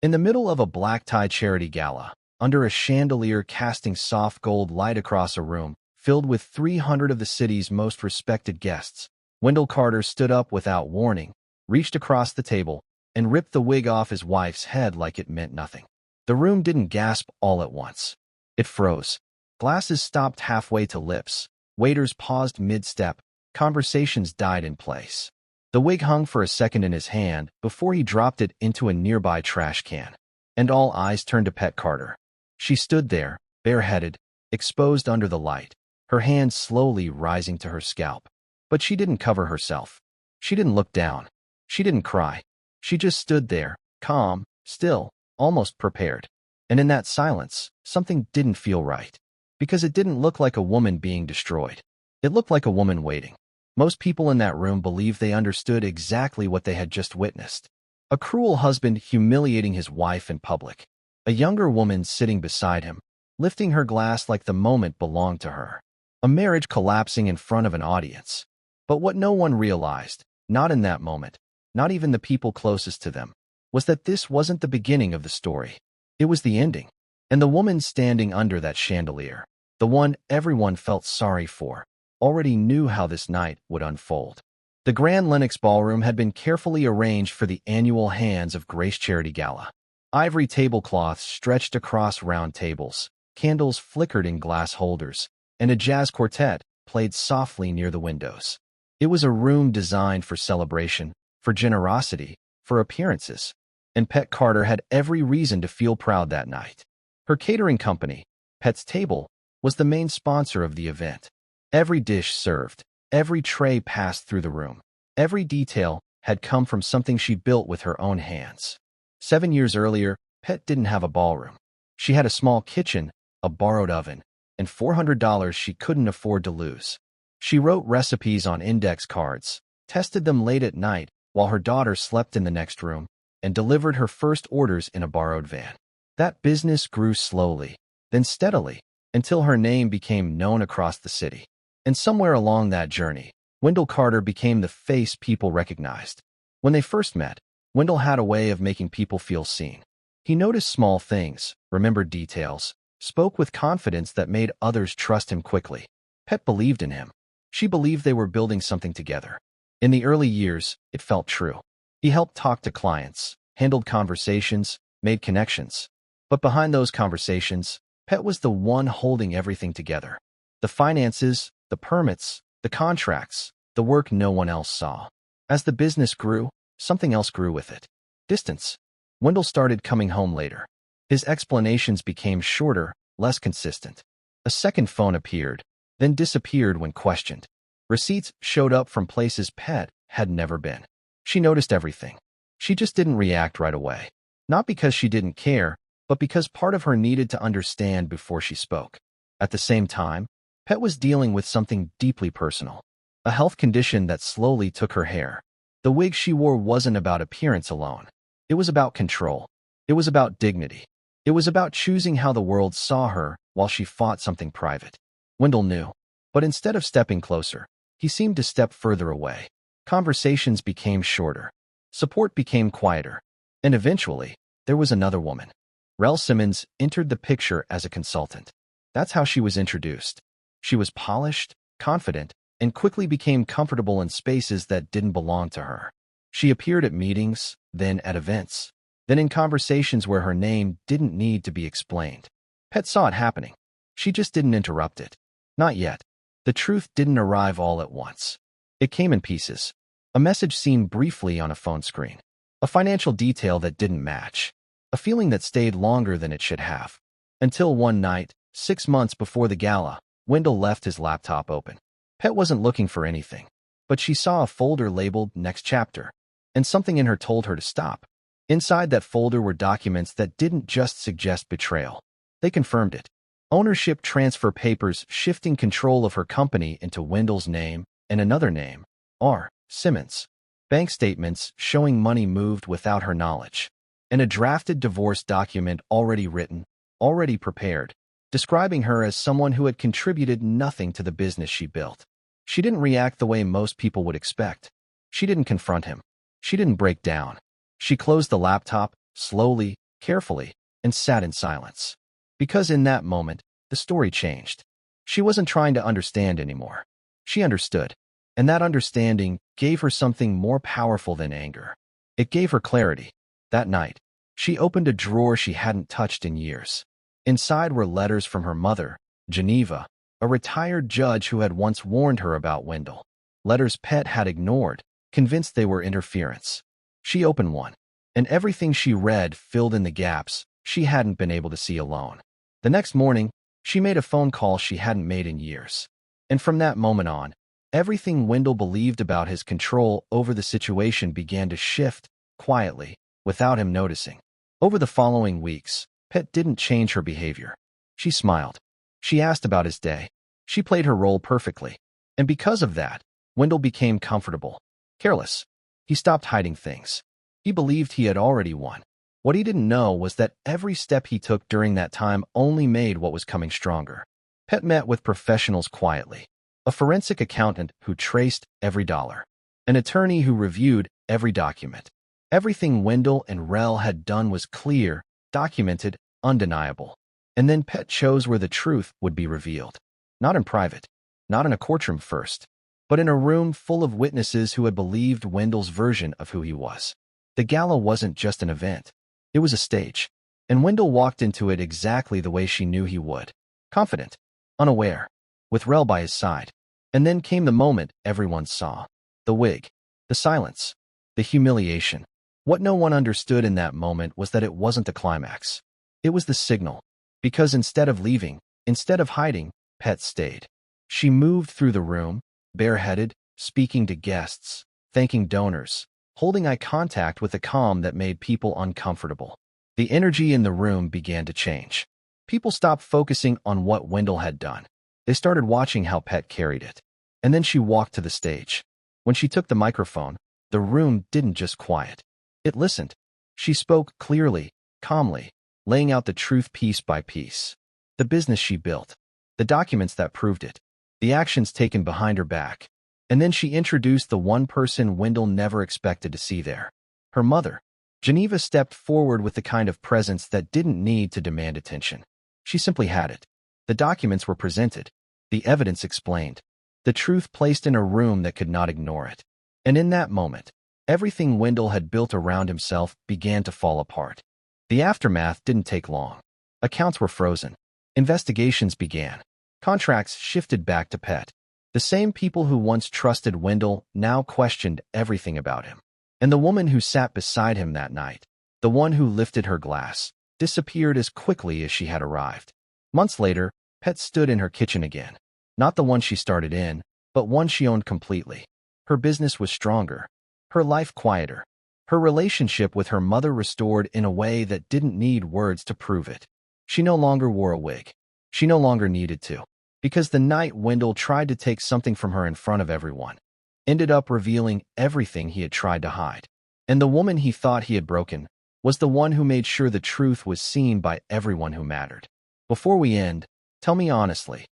In the middle of a black-tie charity gala, under a chandelier casting soft gold light across a room filled with 300 of the city's most respected guests, Wendell Carter stood up without warning, reached across the table, and ripped the wig off his wife's head like it meant nothing. The room didn't gasp all at once. It froze. Glasses stopped halfway to lips. Waiters paused mid-step. Conversations died in place. The wig hung for a second in his hand before he dropped it into a nearby trash can. And all eyes turned to Pette Carter. She stood there, bareheaded, exposed under the light, her hand slowly rising to her scalp. But she didn't cover herself. She didn't look down. She didn't cry. She just stood there, calm, still, almost prepared. And in that silence, something didn't feel right. Because it didn't look like a woman being destroyed. It looked like a woman waiting. Most people in that room believed they understood exactly what they had just witnessed. A cruel husband humiliating his wife in public. A younger woman sitting beside him, lifting her glass like the moment belonged to her. A marriage collapsing in front of an audience. But what no one realized, not in that moment, not even the people closest to them, was that this wasn't the beginning of the story. It was the ending. And the woman standing under that chandelier, the one everyone felt sorry for, already knew how this night would unfold. The Grand Lenox Ballroom had been carefully arranged for the annual Hands of Grace Charity Gala. Ivory tablecloths stretched across round tables, candles flickered in glass holders, and a jazz quartet played softly near the windows. It was a room designed for celebration, for generosity, for appearances, and Pette Carter had every reason to feel proud that night. Her catering company, Pette's Table, was the main sponsor of the event. Every dish served, every tray passed through the room, every detail had come from something she built with her own hands. 7 years earlier, Pette didn't have a ballroom. She had a small kitchen, a borrowed oven, and $400 she couldn't afford to lose. She wrote recipes on index cards, tested them late at night while her daughter slept in the next room, and delivered her first orders in a borrowed van. That business grew slowly, then steadily, until her name became known across the city. And somewhere along that journey, Wendell Carter became the face people recognized. When they first met, Wendell had a way of making people feel seen. He noticed small things, remembered details, spoke with confidence that made others trust him quickly. Pette believed in him. She believed they were building something together. In the early years, it felt true. He helped talk to clients, handled conversations, made connections. But behind those conversations, Pette was the one holding everything together. The finances, the permits, the contracts, the work no one else saw. As the business grew, something else grew with it. Distance. Wendell started coming home later. His explanations became shorter, less consistent. A second phone appeared, then disappeared when questioned. Receipts showed up from places Pette had never been. She noticed everything. She just didn't react right away. Not because she didn't care, but because part of her needed to understand before she spoke. At the same time, Pette was dealing with something deeply personal. A health condition that slowly took her hair. The wig she wore wasn't about appearance alone. It was about control. It was about dignity. It was about choosing how the world saw her while she fought something private. Wendell knew. But instead of stepping closer, he seemed to step further away. Conversations became shorter. Support became quieter. And eventually, there was another woman. Rel Simmons entered the picture as a consultant. That's how she was introduced. She was polished, confident, and quickly became comfortable in spaces that didn't belong to her. She appeared at meetings, then at events, then in conversations where her name didn't need to be explained. Pette saw it happening. She just didn't interrupt it. Not yet. The truth didn't arrive all at once. It came in pieces. A message seen briefly on a phone screen. A financial detail that didn't match. A feeling that stayed longer than it should have. Until one night, 6 months before the gala, Wendell left his laptop open. Pette wasn't looking for anything, but she saw a folder labeled Next Chapter, and something in her told her to stop. Inside that folder were documents that didn't just suggest betrayal. They confirmed it. Ownership transfer papers shifting control of her company into Wendell's name and another name, R. Simmons. Bank statements showing money moved without her knowledge. And a drafted divorce document already written, already prepared, describing her as someone who had contributed nothing to the business she built. She didn't react the way most people would expect. She didn't confront him. She didn't break down. She closed the laptop, slowly, carefully, and sat in silence. Because in that moment, the story changed. She wasn't trying to understand anymore. She understood, and that understanding gave her something more powerful than anger. It gave her clarity. That night, she opened a drawer she hadn't touched in years. Inside were letters from her mother, Geneva, a retired judge who had once warned her about Wendell. Letters Pette had ignored, convinced they were interference. She opened one, and everything she read filled in the gaps she hadn't been able to see alone. The next morning, she made a phone call she hadn't made in years. And from that moment on, everything Wendell believed about his control over the situation began to shift, quietly, without him noticing. Over the following weeks, Pette didn't change her behavior. She smiled. She asked about his day. She played her role perfectly. And because of that, Wendell became comfortable, careless. He stopped hiding things. He believed he had already won. What he didn't know was that every step he took during that time only made what was coming stronger. Pette met with professionals quietly. A forensic accountant who traced every dollar. An attorney who reviewed every document. Everything Wendell and Rel had done was clear, documented, undeniable. And then Pette chose where the truth would be revealed. Not in private, not in a courtroom first, but in a room full of witnesses who had believed Wendell's version of who he was. The gala wasn't just an event. It was a stage. And Wendell walked into it exactly the way she knew he would. Confident, unaware, with Rel by his side. And then came the moment everyone saw. The wig, the silence, the humiliation. What no one understood in that moment was that it wasn't the climax. It was the signal. Because instead of leaving, instead of hiding, Pette stayed. She moved through the room, bareheaded, speaking to guests, thanking donors, holding eye contact with a calm that made people uncomfortable. The energy in the room began to change. People stopped focusing on what Wendell had done. They started watching how Pette carried it. And then she walked to the stage. When she took the microphone, the room didn't just quiet. It listened. She spoke clearly, calmly, laying out the truth piece by piece. The business she built, the documents that proved it, the actions taken behind her back. And then she introduced the one person Wendell never expected to see there. Her mother. Geneva stepped forward with the kind of presence that didn't need to demand attention. She simply had it. The documents were presented. The evidence explained. The truth placed in a room that could not ignore it. And in that moment, everything Wendell had built around himself began to fall apart. The aftermath didn't take long. Accounts were frozen. Investigations began. Contracts shifted back to Pette. The same people who once trusted Wendell now questioned everything about him. And the woman who sat beside him that night, the one who lifted her glass, disappeared as quickly as she had arrived. Months later, Pette stood in her kitchen again. Not the one she started in, but one she owned completely. Her business was stronger. Her life quieter. Her relationship with her mother restored in a way that didn't need words to prove it. She no longer wore a wig. She no longer needed to. Because the night Wendell tried to take something from her in front of everyone, ended up revealing everything he had tried to hide. And the woman he thought he had broken was the one who made sure the truth was seen by everyone who mattered. Before we end, tell me honestly,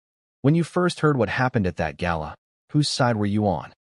when you first heard what happened at that gala, whose side were you on?